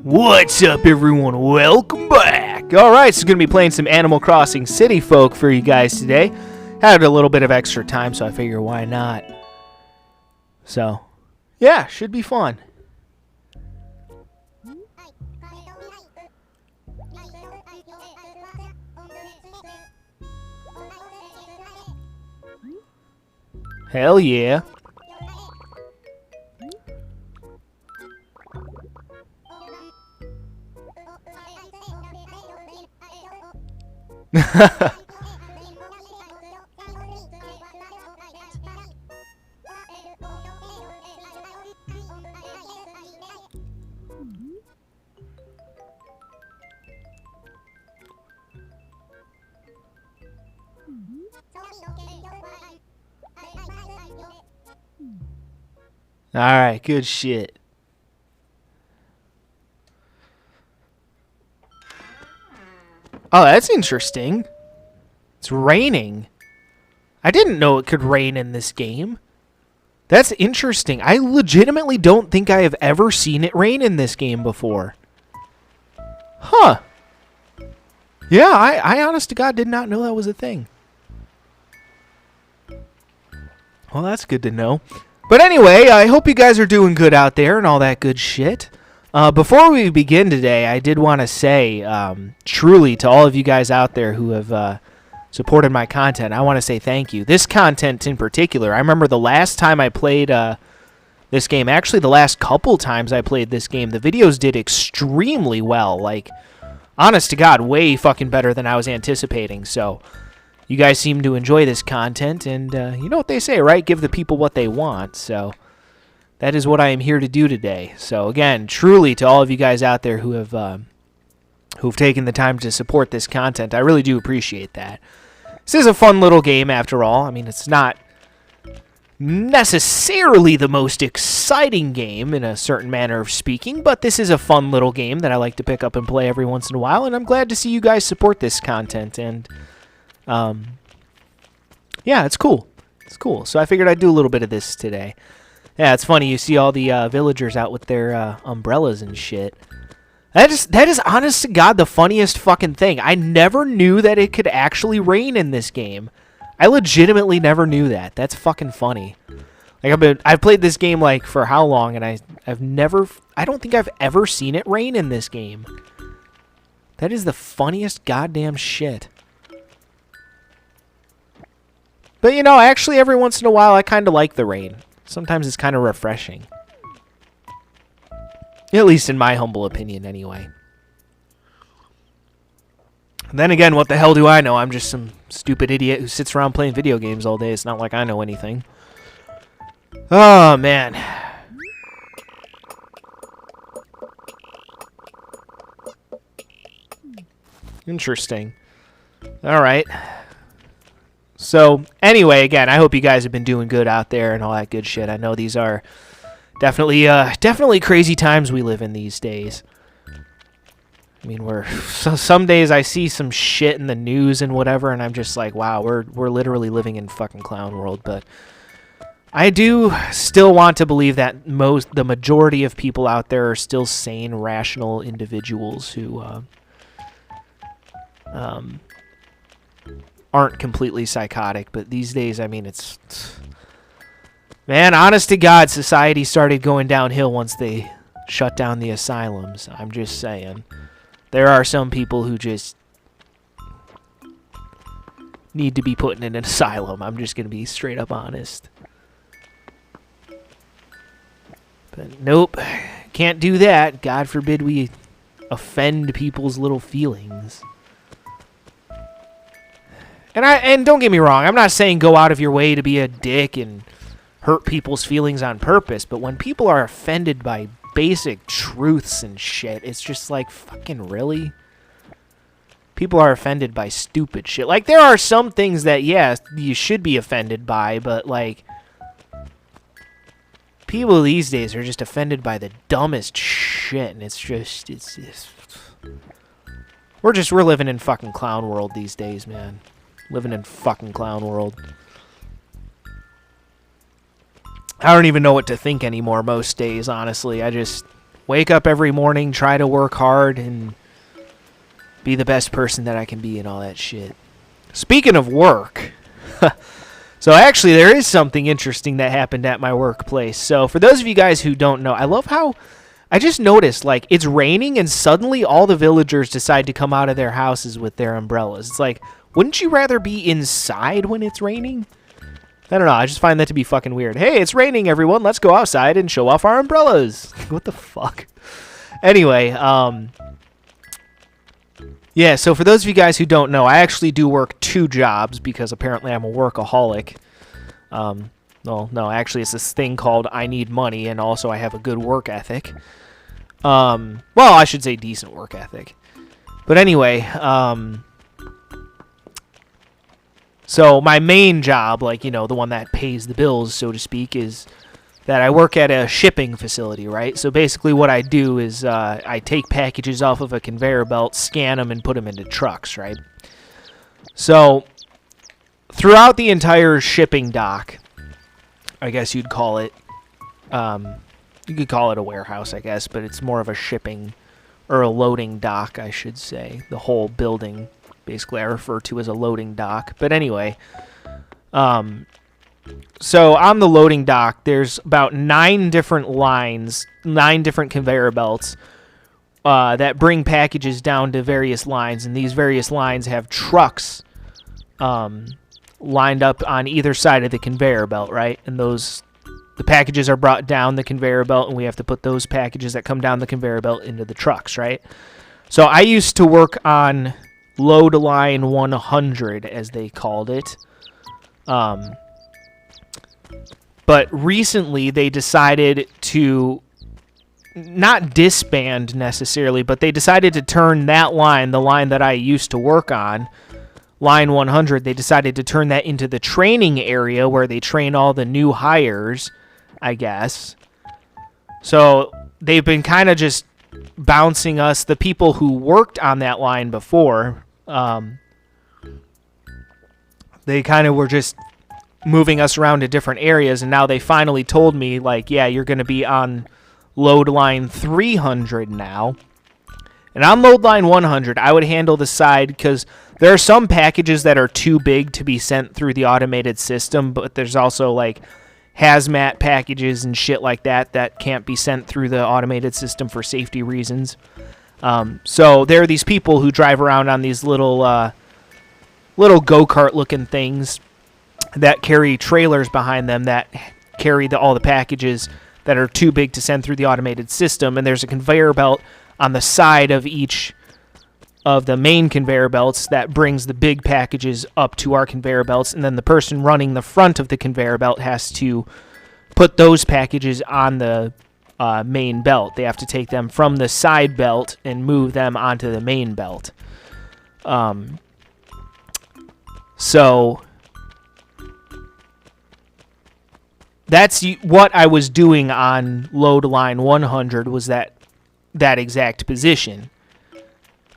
What's up, everyone? Welcome back! Alright, so going to be playing some Animal Crossing City Folk for you guys today. Had a little bit of extra time, so I figure why not. So, yeah, should be fun. Hell yeah. Alright, good shit. Oh, that's interesting. It's raining. I didn't know it could rain in this game. That's interesting. I legitimately don't think I have ever seen it rain in this game before. Huh. Yeah, I honest to God did not know that was a thing. Well, that's good to know. But anyway, I hope you guys are doing good out there and all that good shit. Before we begin today, I did want to say, truly, to all of you guys out there who have supported my content, I want to say thank you. This content in particular, I remember the last time I played this game, actually the last couple times I played this game, the videos did extremely well. Like, honest to God, way fucking better than I was anticipating. So, you guys seem to enjoy this content, and you know what they say, right? Give the people what they want. So, that is what I am here to do today. So, again, truly, to all of you guys out there who have who've taken the time to support this content, I really do appreciate that. This is a fun little game, after all. I mean, it's not necessarily the most exciting game in a certain manner of speaking, but this is a fun little game that I like to pick up and play every once in a while, and I'm glad to see you guys support this content, and yeah, it's cool. It's cool. So I figured I'd do a little bit of this today. Yeah, it's funny. You see all the villagers out with their umbrellas and shit. That is honest to God the funniest fucking thing. I never knew that it could actually rain in this game. I legitimately never knew that. That's fucking funny. Like I've played this game like for how long, and I don't think I've ever seen it rain in this game. That is the funniest goddamn shit. But you know, actually every once in a while I kind of like the rain. Sometimes it's kind of refreshing. At least in my humble opinion, anyway. And then again, what the hell do I know? I'm just some stupid idiot who sits around playing video games all day. It's not like I know anything. Oh, man. Interesting. All right. So, anyway, again, I hope you guys have been doing good out there and all that good shit. I know these are definitely crazy times we live in these days. I mean, some days I see some shit in the news and whatever, and I'm just like, wow, we're literally living in fucking clown world. But I do still want to believe that the majority of people out there are still sane, rational individuals who aren't completely psychotic. But these days, I mean, it's man, honest to God, society started going downhill once they shut down the asylums. I'm just saying. There are some people who just need to be put in an asylum. I'm just going to be straight up honest. But nope, can't do that. God forbid we offend people's little feelings. And don't get me wrong, I'm not saying go out of your way to be a dick and hurt people's feelings on purpose, but when people are offended by basic truths and shit, it's just like, fucking really? People are offended by stupid shit. Like, there are some things that, yeah, you should be offended by, but, like, people these days are just offended by the dumbest shit, and it's just, we're living in fucking clown world these days, man. Living in fucking clown world. I don't even know what to think anymore most days, honestly. wake up every morning, try to work hard, and be the best person that I can be and all that shit. Speaking of work, so actually there is something interesting that happened at my workplace. So for those of you guys who don't know, I love how I just noticed, like, it's raining and suddenly all the villagers decide to come out of their houses with their umbrellas. It's like, wouldn't you rather be inside when it's raining? I don't know. I just find that to be fucking weird. Hey, it's raining, everyone. Let's go outside and show off our umbrellas. What the fuck? Anyway, yeah, so for those of you guys who don't know, I actually do work 2 jobs because apparently I'm a workaholic. Well, no, actually it's this thing called I need money, and also I have a good work ethic. Well, I should say decent work ethic. But anyway, so my main job, like, you know, the one that pays the bills, so to speak, is that I work at a shipping facility, right? So basically what I do is I take packages off of a conveyor belt, scan them, and put them into trucks, right? So throughout the entire shipping dock, I guess you'd call it, you could call it a warehouse, I guess, but it's more of a shipping or a loading dock, I should say. The whole building, basically, I refer to as a loading dock. But anyway, so on the loading dock, there's about 9 different lines, 9 different conveyor belts that bring packages down to various lines, and these various lines have trucks lined up on either side of the conveyor belt, right? And the packages are brought down the conveyor belt, and we have to put those packages that come down the conveyor belt into the trucks, right? So I used to work on load line 100, as they called it. But recently they decided to not disband necessarily, but they decided to turn that line, the line that I used to work on, line 100, they decided to turn that into the training area where they train all the new hires, I guess. So they've been kind of just bouncing us, the people who worked on that line before, they kind of were just moving us around to different areas, and now they finally told me, like, yeah, you're going to be on load line 300 now. And on load line 100, I would handle the side, because there are some packages that are too big to be sent through the automated system, but there's also, like, hazmat packages and shit like that that can't be sent through the automated system for safety reasons. So there are these people who drive around on these little go-kart looking things that carry trailers behind them that carry all the packages that are too big to send through the automated system, and there's a conveyor belt on the side of each of the main conveyor belts that brings the big packages up to our conveyor belts, and then the person running the front of the conveyor belt has to put those packages on the main belt. They have to take them from the side belt and move them onto the main belt. So that's what I was doing on load line 100, was that exact position.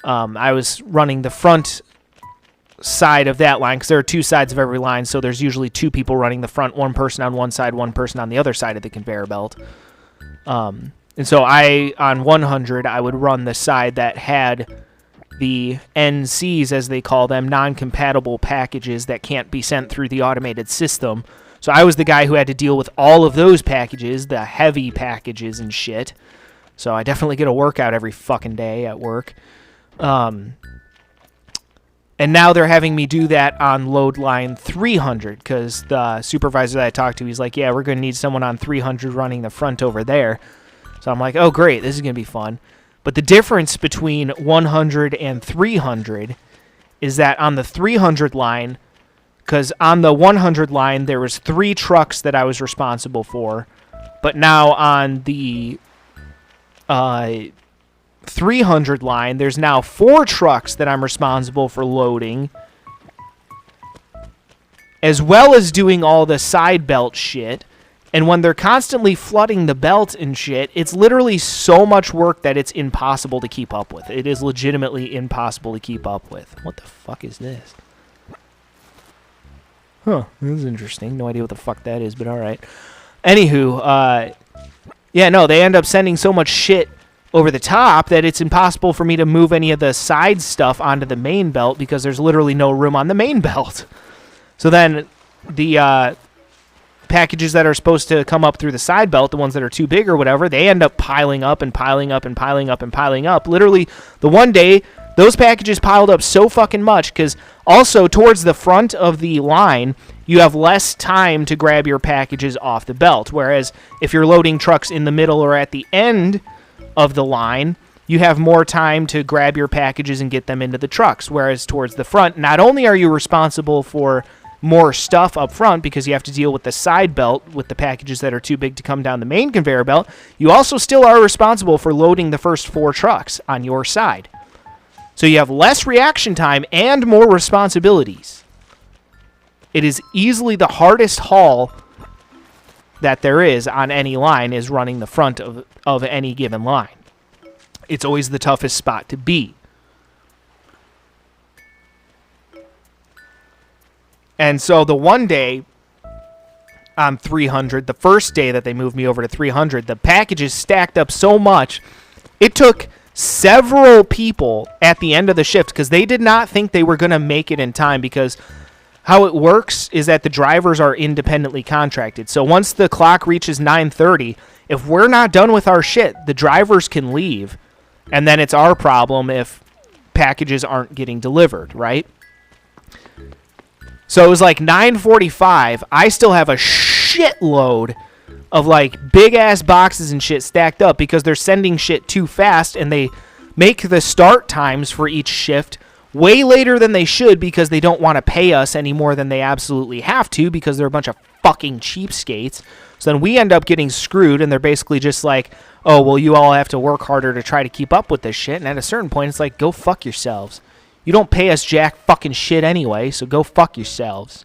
I was running the front side of that line, because there are 2 sides of every line, so there's usually 2 people running the front, 1 person on one side, 1 person on the other side of the conveyor belt. And so on 100, I would run the side that had the NCs, as they call them, non-compatible packages that can't be sent through the automated system. So I was the guy who had to deal with all of those packages, the heavy packages and shit. So I definitely get a workout every fucking day at work. And now they're having me do that on load line 300, because the supervisor that I talked to, he's like, yeah, we're going to need someone on 300 running the front over there. So I'm like, oh, great, this is going to be fun. But the difference between 100 and 300 is that on the 300 line, because on the 100 line, there was 3 trucks that I was responsible for, but now on the 300 line, there's now 4 trucks that I'm responsible for loading, as well as doing all the side belt shit. And when they're constantly flooding the belt and shit, it's literally so much work that it's impossible to keep up with. It is legitimately impossible to keep up with. What the fuck is this? Huh, this is interesting. No idea what the fuck that is, but alright. Anywho, yeah, no, they end up sending so much shit over the top that it's impossible for me to move any of the side stuff onto the main belt because there's literally no room on the main belt. So then the packages that are supposed to come up through the side belt, the ones that are too big or whatever, they end up piling up and piling up and piling up and piling up. Literally, the one day, those packages piled up so fucking much because also towards the front of the line, you have less time to grab your packages off the belt. Whereas if you're loading trucks in the middle or at the end of the line, you have more time to grab your packages and get them into the trucks. Whereas towards the front, not only are you responsible for more stuff up front because you have to deal with the side belt with the packages that are too big to come down the main conveyor belt, you also still are responsible for loading the first 4 trucks on your side. So you have less reaction time and more responsibilities. It is easily the hardest haul that there is on any line is running the front of any given line. It's always the toughest spot to be. And so the one day on 300, the first day that they moved me over to 300, the packages stacked up so much, it took several people at the end of the shift because they did not think they were going to make it in time because how it works is that the drivers are independently contracted. So once the clock reaches 9:30, if we're not done with our shit, the drivers can leave, and then it's our problem if packages aren't getting delivered, right? So it was like 9:45. I still have a shitload of like big ass boxes and shit stacked up because they're sending shit too fast and they make the start times for each shift way later than they should because they don't want to pay us any more than they absolutely have to because they're a bunch of fucking cheapskates. So then we end up getting screwed and they're basically just like, oh, well, you all have to work harder to try to keep up with this shit. And at a certain point, it's like, go fuck yourselves. You don't pay us jack fucking shit anyway, so go fuck yourselves.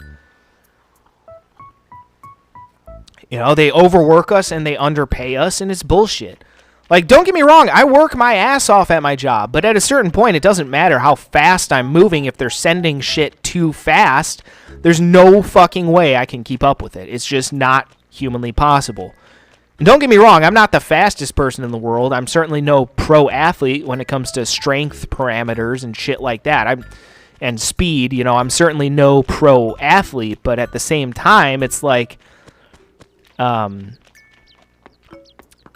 You know, they overwork us and they underpay us, and it's bullshit. Like, don't get me wrong, I work my ass off at my job, but at a certain point, it doesn't matter how fast I'm moving. If they're sending shit too fast, there's no fucking way I can keep up with it. It's just not humanly possible. And don't get me wrong, I'm not the fastest person in the world. I'm certainly no pro athlete when it comes to strength parameters and shit like that. And speed, you know, I'm certainly no pro athlete, but at the same time, it's like,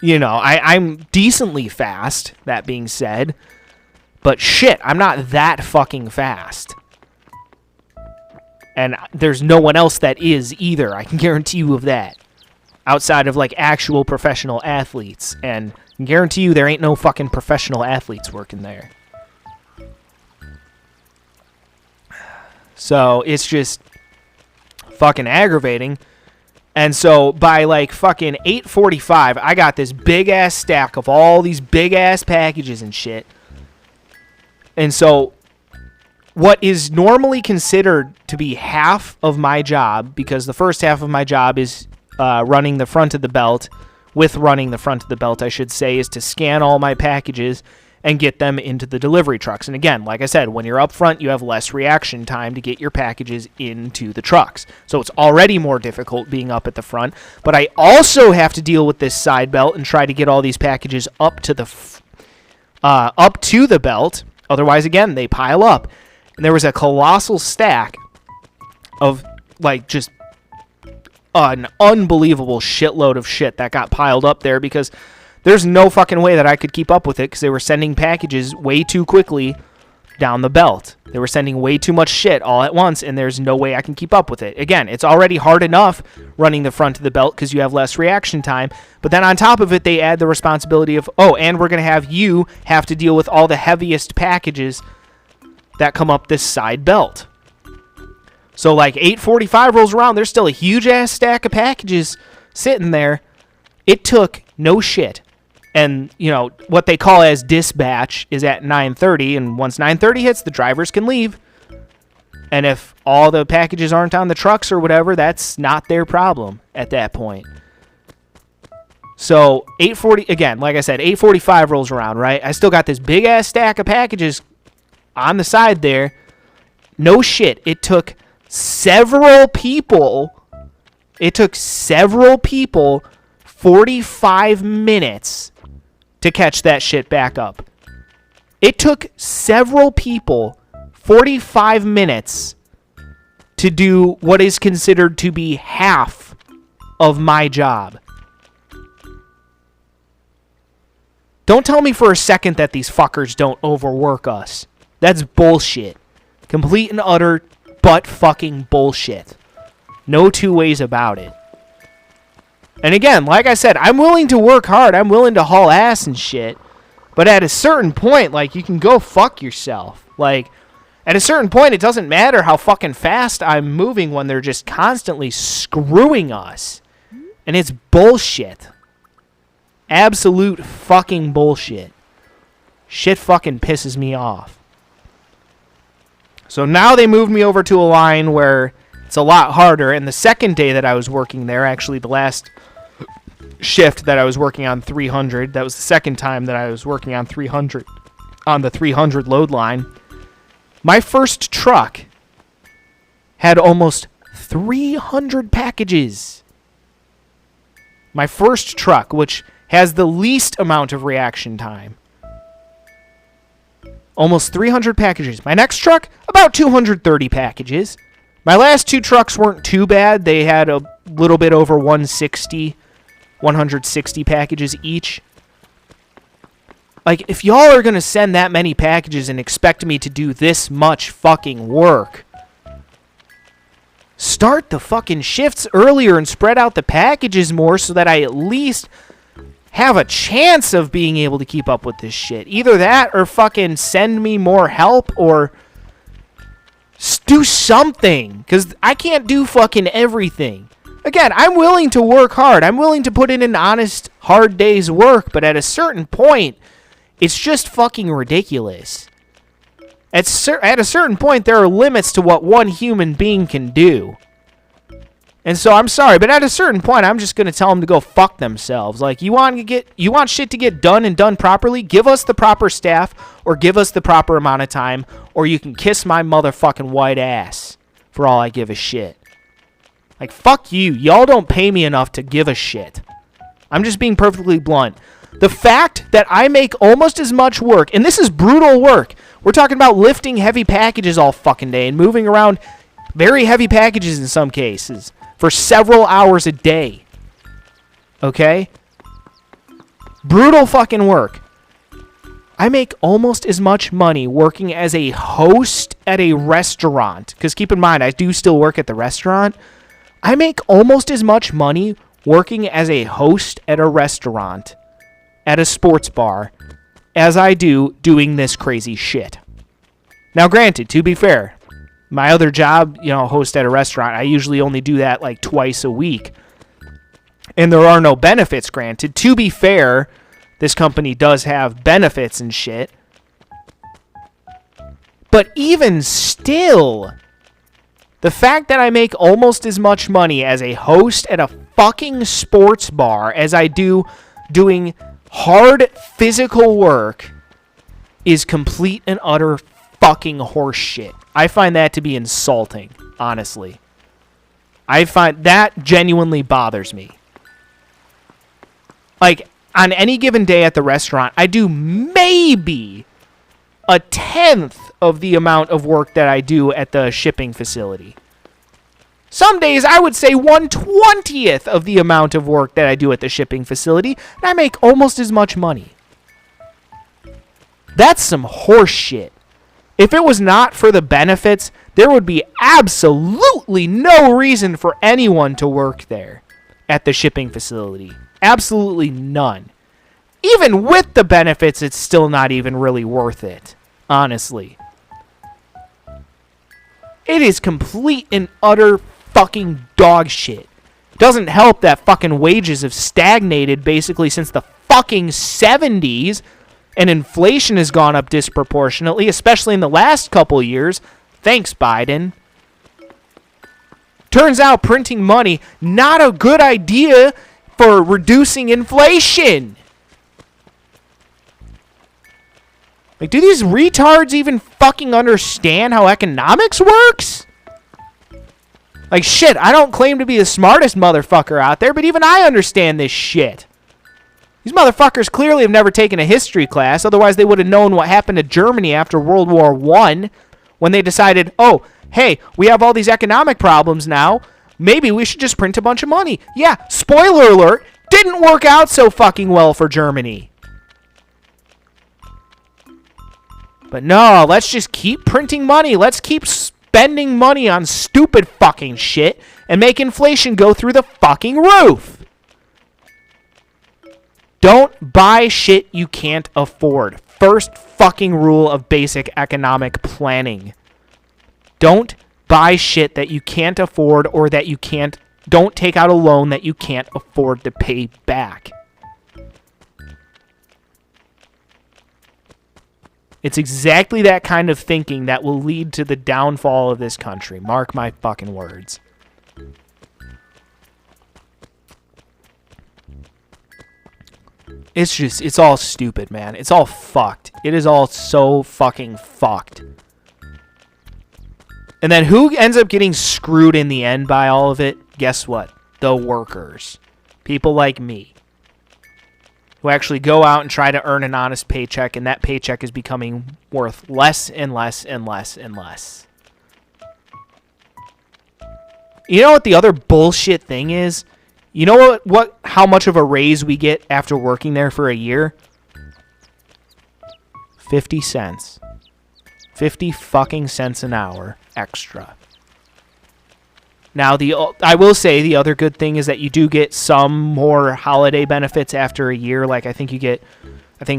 you know, I'm decently fast, that being said, but shit, I'm not that fucking fast. And there's no one else that is either, I can guarantee you of that. Outside of, like, actual professional athletes. And I can guarantee you there ain't no fucking professional athletes working there. So, it's just fucking aggravating. And so, by, like, fucking 8:45, I got this big-ass stack of all these big-ass packages and shit. And so, what is normally considered to be half of my job, because the first half of my job is running the front of the belt, running the front of the belt, I should say, is to scan all my packages and get them into the delivery trucks. And again, like I said, when you're up front, you have less reaction time to get your packages into the trucks. So it's already more difficult being up at the front. But I also have to deal with this side belt and try to get all these packages up to the belt. Otherwise, again, they pile up. And there was a colossal stack of, like, just an unbelievable shitload of shit that got piled up there because there's no fucking way that I could keep up with it because they were sending packages way too quickly down the belt. They were sending way too much shit all at once, and there's no way I can keep up with it. Again, it's already hard enough running the front of the belt because you have less reaction time, but then on top of it, they add the responsibility of, oh, and we're going to have you have to deal with all the heaviest packages that come up this side belt. So, like, 8:45 rolls around, there's still a huge-ass stack of packages sitting there. It took no shit. And, you know, what they call as dispatch is at 9:30, and once 9:30 hits, the drivers can leave. And if all the packages aren't on the trucks or whatever, that's not their problem at that point. So, 8:40, again, like I said, 8:45 rolls around, right? I still got this big-ass stack of packages on the side there. No shit. It took several people 45 minutes to catch that shit back up. It took several people 45 minutes to do what is considered to be half of my job. Don't tell me for a second that these fuckers don't overwork us. That's bullshit. Complete and utter butt fucking bullshit. No two ways about it. And again, like I said, I'm willing to work hard. I'm willing to haul ass and shit. But at a certain point, like, you can go fuck yourself. Like, at a certain point, it doesn't matter how fucking fast I'm moving when they're just constantly screwing us. And it's bullshit. Absolute fucking bullshit. Shit fucking pisses me off. So now they moved me over to a line where it's a lot harder. And the second day that I was working there, actually the last shift that I was working on 300, that was the second time that I was working on 300, on the 300 load line. My first truck had almost 300 packages. My first truck, which has the least amount of reaction time. Almost 300 packages. My next truck, about 230 packages. My last two trucks weren't too bad. They had a little bit over 160 packages each. Like, if y'all are going to send that many packages and expect me to do this much fucking work, start the fucking shifts earlier and spread out the packages more so that I at least have a chance of being able to keep up with this shit. Either that or fucking send me more help or do something, because I can't do fucking everything. Again, I'm willing to work hard. I'm willing to put in an honest, hard day's work, but at a certain point, it's just fucking ridiculous. At a certain point, there are limits to what one human being can do. And so I'm sorry, but at a certain point, I'm just going to tell them to go fuck themselves. Like, you want shit to get done and done properly? Give us the proper staff or give us the proper amount of time, or you can kiss my motherfucking white ass for all I give a shit. Like, fuck you. Y'all don't pay me enough to give a shit. I'm just being perfectly blunt. The fact that I make almost as much work, and this is brutal work. We're talking about lifting heavy packages all fucking day and moving around very heavy packages in some cases for several hours a day. Okay? Brutal fucking work. I make almost as much money working as a host at a restaurant. Because keep in mind, I do still work at the restaurant. I make almost as much money working as a host at a restaurant, at a sports bar, as I do doing this crazy shit. Now, granted, to be fair, my other job, host at a restaurant, I usually only do that like twice a week. And there are no benefits, granted. To be fair, this company does have benefits and shit. But even still, the fact that I make almost as much money as a host at a fucking sports bar as I do doing hard physical work is complete and utter fucking horseshit. I find that to be insulting, honestly. I find that genuinely bothers me. Like, on any given day at the restaurant, I do maybe a 1/10 of the amount of work that I do at the shipping facility. Some days I would say 1/20th of the amount of work that I do at the shipping facility, and I make almost as much money. That's some horse shit. If it was not for the benefits, there would be absolutely no reason for anyone to work there at the shipping facility. Absolutely none. Even with the benefits, it's still not even really worth it, honestly. It is complete and utter fucking dog shit. Doesn't help that fucking wages have stagnated basically since the fucking 70s, and inflation has gone up disproportionately, especially in the last couple years. Thanks, Biden. Turns out printing money, not a good idea for reducing inflation. Like, do these retards even fucking understand how economics works? Like, shit, I don't claim to be the smartest motherfucker out there, but even I understand this shit. These motherfuckers clearly have never taken a history class. Otherwise, they would have known what happened to Germany after World War I when they decided, oh, hey, we have all these economic problems now. Maybe we should just print a bunch of money. Yeah, spoiler alert, didn't work out so fucking well for Germany. But no, let's just keep printing money. Let's keep spending money on stupid fucking shit and make inflation go through the fucking roof. Don't buy shit you can't afford. First fucking rule of basic economic planning. Don't buy shit that you can't afford or that you can't. Don't take out a loan that you can't afford to pay back. It's exactly that kind of thinking that will lead to the downfall of this country. Mark my fucking words. It's all stupid, man. It's all fucked. It is all so fucking fucked. And then who ends up getting screwed in the end by all of it? Guess what? The workers. People like me. Who actually go out and try to earn an honest paycheck, and that paycheck is becoming worth less and less and less and less. You know what the other bullshit thing is? You know how much of a raise we get after working there for a year? 50 cents. 50 fucking cents an hour extra. Now, I will say the other good thing is that you do get some more holiday benefits after a year. Like, I think you get,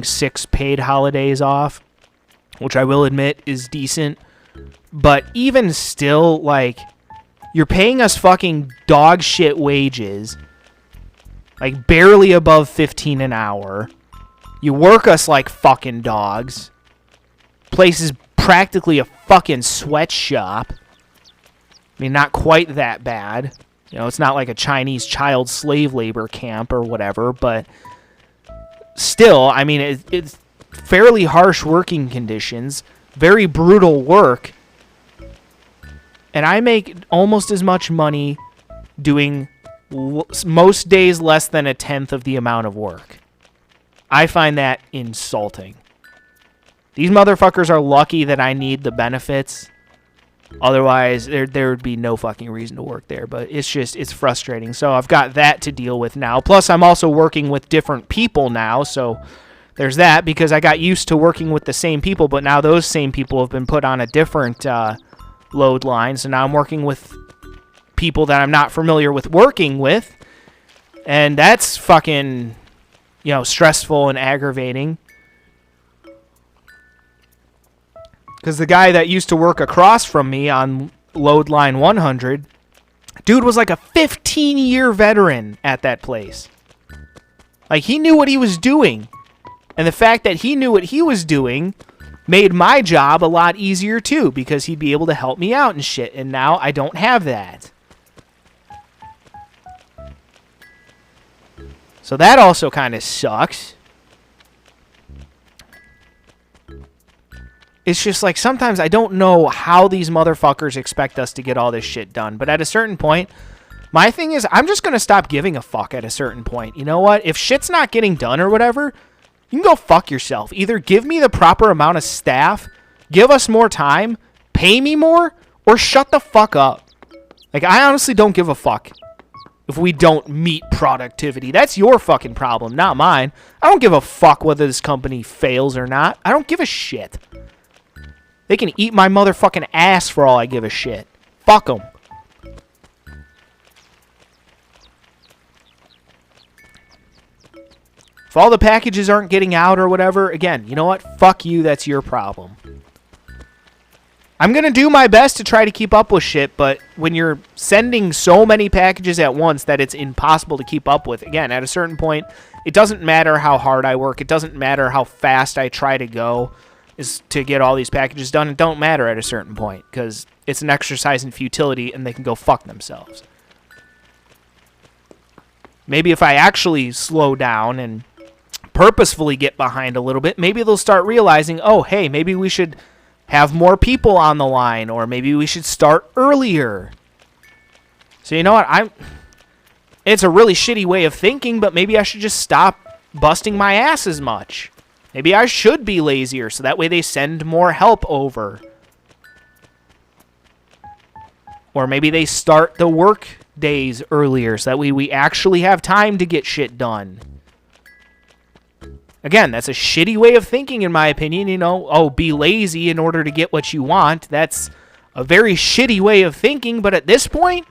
6 paid holidays off, which I will admit is decent. But even still, like, you're paying us fucking dog shit wages, like barely above 15 an hour. You work us like fucking dogs. Place is practically a fucking sweatshop. I mean, not quite that bad. You know, it's not like a Chinese child slave labor camp or whatever, but still, I mean, it's fairly harsh working conditions, very brutal work. And I make almost as much money doing most days less than a tenth of the amount of work. I find that insulting. These motherfuckers are lucky that I need the benefits. Otherwise, there would be no fucking reason to work there. But it's frustrating. So I've got that to deal with now. Plus, I'm also working with different people now. So there's that, because I got used to working with the same people. But now those same people have been put on a different load line. So now I'm working with people that I'm not familiar with working with. And that's fucking, stressful and aggravating. Because the guy that used to work across from me on load line 100, dude was like a 15-year veteran at that place. Like, he knew what he was doing. And the fact that he knew what he was doing made my job a lot easier too, because he'd be able to help me out and shit. And now I don't have that. So that also kind of sucks. It's just like sometimes I don't know how these motherfuckers expect us to get all this shit done. But at a certain point, my thing is I'm just going to stop giving a fuck at a certain point. You know what? If shit's not getting done or whatever, you can go fuck yourself. Either give me the proper amount of staff, give us more time, pay me more, or shut the fuck up. Like, I honestly don't give a fuck if we don't meet productivity. That's your fucking problem, not mine. I don't give a fuck whether this company fails or not. I don't give a shit. They can eat my motherfucking ass for all I give a shit. Fuck them. If all the packages aren't getting out or whatever, again, you know what? Fuck you, that's your problem. I'm going to do my best to try to keep up with shit, but when you're sending so many packages at once that it's impossible to keep up with, again, at a certain point, it doesn't matter how hard I work. It doesn't matter how fast I try to go is to get all these packages done. It don't matter at a certain point, because it's an exercise in futility and they can go fuck themselves. Maybe if I actually slow down and purposefully get behind a little bit, maybe they'll start realizing, oh, hey, maybe we should have more people on the line, or maybe we should start earlier. So you know what? It's a really shitty way of thinking, but maybe I should just stop busting my ass as much. Maybe I should be lazier so that way they send more help over. Or maybe they start the work days earlier so that way we actually have time to get shit done. Again, that's a shitty way of thinking in my opinion, you know. Oh, be lazy in order to get what you want. That's a very shitty way of thinking, but at this point,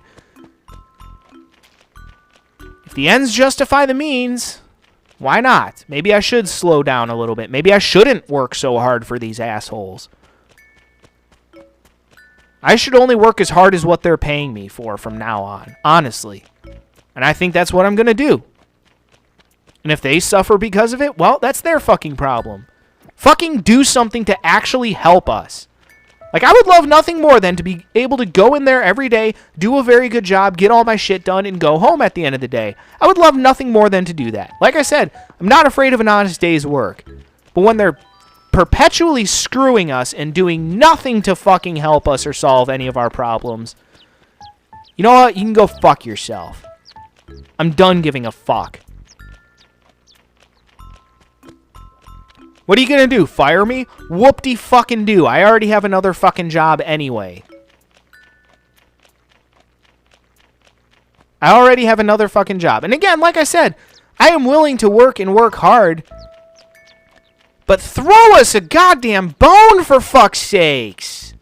if the ends justify the means, why not? Maybe I should slow down a little bit. Maybe I shouldn't work so hard for these assholes. I should only work as hard as what they're paying me for from now on, honestly. And I think that's what I'm going to do. And if they suffer because of it, well, that's their fucking problem. Fucking do something to actually help us. Like, I would love nothing more than to be able to go in there every day, do a very good job, get all my shit done, and go home at the end of the day. I would love nothing more than to do that. Like I said, I'm not afraid of an honest day's work. But when they're perpetually screwing us and doing nothing to fucking help us or solve any of our problems, you know what? You can go fuck yourself. I'm done giving a fuck. What are you going to do? Fire me? Whoop-de-fucking-do. I already have another fucking job anyway. I already have another fucking job. And again, like I said, I am willing to work and work hard. But throw us a goddamn bone, for fuck's sakes.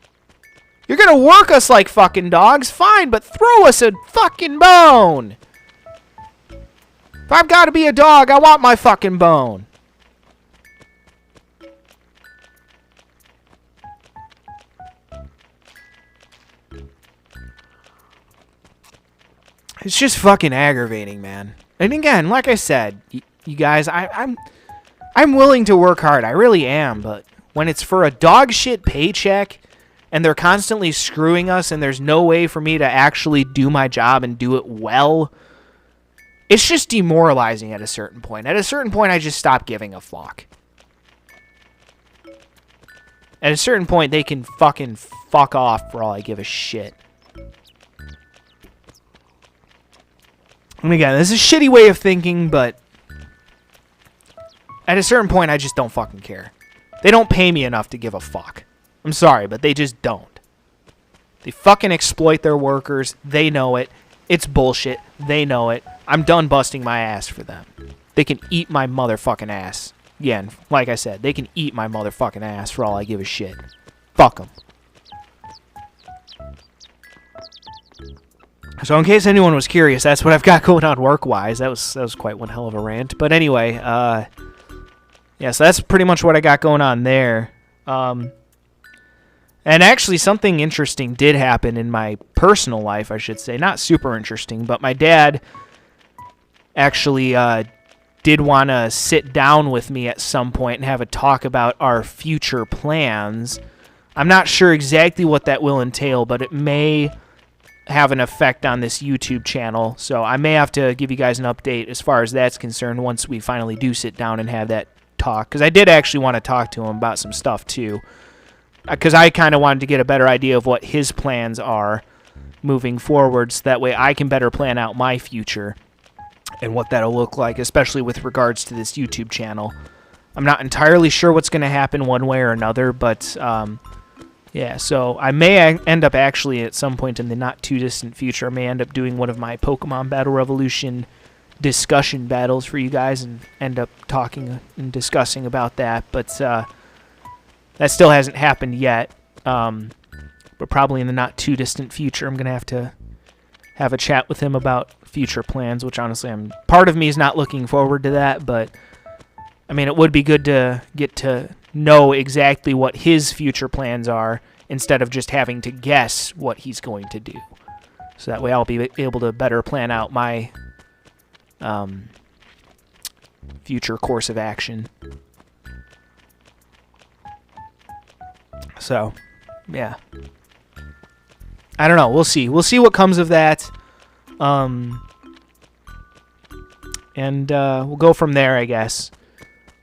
You're going to work us like fucking dogs? Fine, but throw us a fucking bone. If I've got to be a dog, I want my fucking bone. It's just fucking aggravating, man. And again, like I said, you guys, I'm willing to work hard. I really am. But when it's for a dog shit paycheck and they're constantly screwing us and there's no way for me to actually do my job and do it well, it's just demoralizing at a certain point. At a certain point, I just stop giving a fuck. At a certain point, they can fucking fuck off for all I give a shit. And again, this is a shitty way of thinking, but at a certain point, I just don't fucking care. They don't pay me enough to give a fuck. I'm sorry, but they just don't. They fucking exploit their workers. They know it. It's bullshit. They know it. I'm done busting my ass for them. They can eat my motherfucking ass. Again, like I said, they can eat my motherfucking ass for all I give a shit. Fuck them. So in case anyone was curious, that's what I've got going on work-wise. That was quite one hell of a rant. But anyway, yeah, so that's pretty much what I got going on there. And actually, something interesting did happen in my personal life, I should say. Not super interesting, but my dad actually did want to sit down with me at some point and have a talk about our future plans. I'm not sure exactly what that will entail, but it may have an effect on this YouTube channel, so I may have to give you guys an update as far as that's concerned once we finally do sit down and have that talk, because I did actually want to talk to him about some stuff too, because I kind of wanted to get a better idea of what his plans are moving forward, so that way I can better plan out my future and what that'll look like, especially with regards to this YouTube channel. I'm not entirely sure what's going to happen one way or another, but yeah, so I may end up actually at some point in the not-too-distant future, I may end up doing one of my Pokemon Battle Revolution discussion battles for you guys and end up talking and discussing about that, but that still hasn't happened yet. But probably in the not-too-distant future, I'm going to have a chat with him about future plans, which honestly, part of me is not looking forward to that, but I mean, it would be good to get to know exactly what his future plans are instead of just having to guess what he's going to do. So that way I'll be able to better plan out my future course of action. So, yeah. I don't know. We'll see. We'll see what comes of that. And we'll go from there, I guess.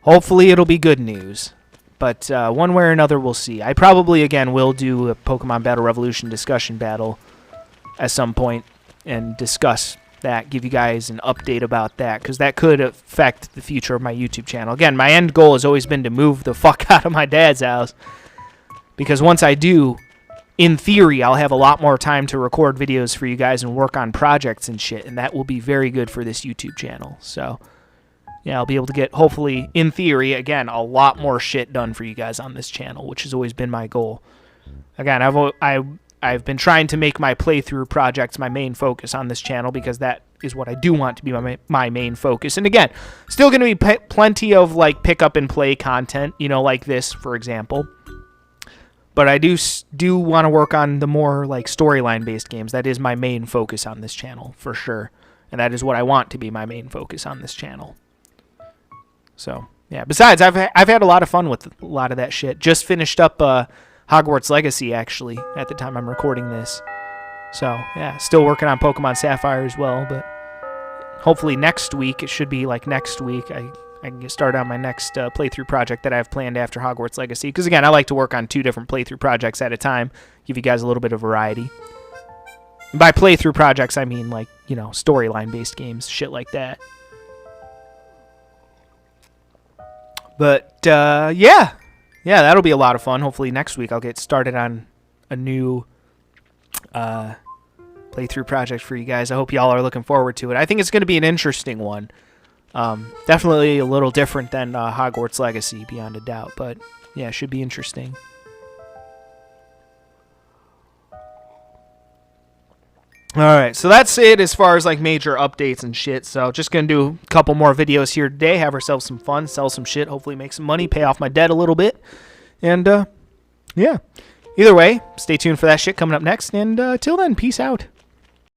Hopefully it'll be good news. But one way or another, we'll see. I probably, again, will do a Pokemon Battle Revolution discussion battle at some point and discuss that, give you guys an update about that, because that could affect the future of my YouTube channel. Again, my end goal has always been to move the fuck out of my dad's house, because once I do, in theory, I'll have a lot more time to record videos for you guys and work on projects and shit, and that will be very good for this YouTube channel. So, yeah, I'll be able to get, hopefully, in theory, again, a lot more shit done for you guys on this channel, which has always been my goal. Again, I've been trying to make my playthrough projects my main focus on this channel, because that is what I do want to be my main focus. And again, still going to be plenty of like pick up and play content, you know, like this, for example. But I do want to work on the more like storyline based games. That is my main focus on this channel for sure, and that is what I want to be my main focus on this channel. So yeah. Besides, I've had a lot of fun with a lot of that shit. Just finished up Hogwarts Legacy actually at the time I'm recording this. So yeah, still working on Pokemon Sapphire as well. But hopefully next week, it should be like next week, I can get started on my next playthrough project that I have planned after Hogwarts Legacy. Because again, I like to work on 2 different playthrough projects at a time, give you guys a little bit of variety. And by playthrough projects, I mean like, you know, storyline-based games, shit like that. But yeah, that'll be a lot of fun. Hopefully next week I'll get started on a new playthrough project for you guys. I hope y'all are looking forward to it. I think it's going to be an interesting one. Definitely a little different than Hogwarts Legacy, beyond a doubt. But yeah, it should be interesting. Alright, so that's it as far as like major updates and shit. So just going to do a couple more videos here today, have ourselves some fun, sell some shit, hopefully make some money, pay off my debt a little bit. And yeah, either way, stay tuned for that shit coming up next. And till then, peace out.